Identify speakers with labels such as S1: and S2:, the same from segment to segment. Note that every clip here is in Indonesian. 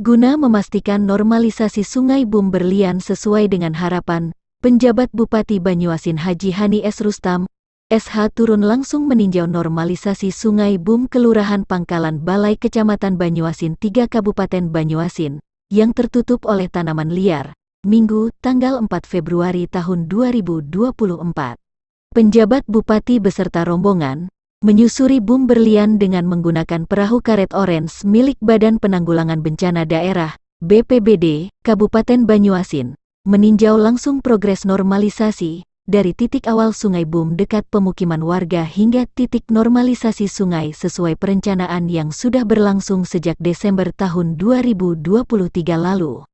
S1: Guna memastikan normalisasi Sungai Bum berlian sesuai dengan harapan, penjabat Bupati Banyuasin Haji Hani S. Rustam, SH turun langsung meninjau normalisasi Sungai Bum Kelurahan Pangkalan Balai Kecamatan Banyuasin 3 Kabupaten Banyuasin, yang tertutup oleh tanaman liar, Minggu, tanggal 4 Februari tahun 2024. Penjabat Bupati beserta rombongan menyusuri Bum berlian dengan menggunakan perahu karet orange milik Badan Penanggulangan Bencana Daerah, BPBD, Kabupaten Banyuasin, meninjau langsung progres normalisasi, dari titik awal Sungai Bum dekat pemukiman warga hingga titik normalisasi sungai sesuai perencanaan yang sudah berlangsung sejak Desember tahun 2023 lalu.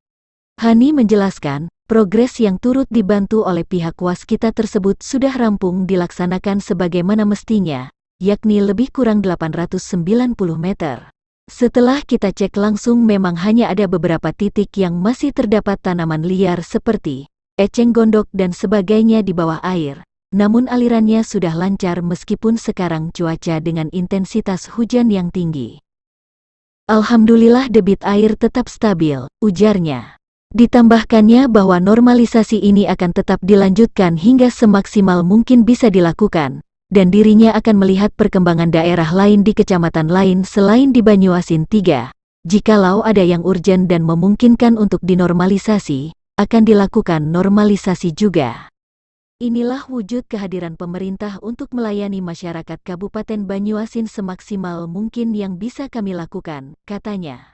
S1: Hani menjelaskan, progres yang turut dibantu oleh pihak waskita tersebut sudah rampung dilaksanakan sebagaimana mestinya, yakni lebih kurang 890 meter. Setelah kita cek langsung memang hanya ada beberapa titik yang masih terdapat tanaman liar seperti eceng gondok dan sebagainya di bawah air, namun alirannya sudah lancar meskipun sekarang cuaca dengan intensitas hujan yang tinggi. Alhamdulillah debit air tetap stabil, ujarnya. Ditambahkannya bahwa normalisasi ini akan tetap dilanjutkan hingga semaksimal mungkin bisa dilakukan, dan dirinya akan melihat perkembangan daerah lain di kecamatan lain selain di Banyuasin 3. Jikalau ada yang urgen dan memungkinkan untuk dinormalisasi, akan dilakukan normalisasi juga. Inilah wujud kehadiran pemerintah untuk melayani masyarakat Kabupaten Banyuasin semaksimal mungkin yang bisa kami lakukan, katanya.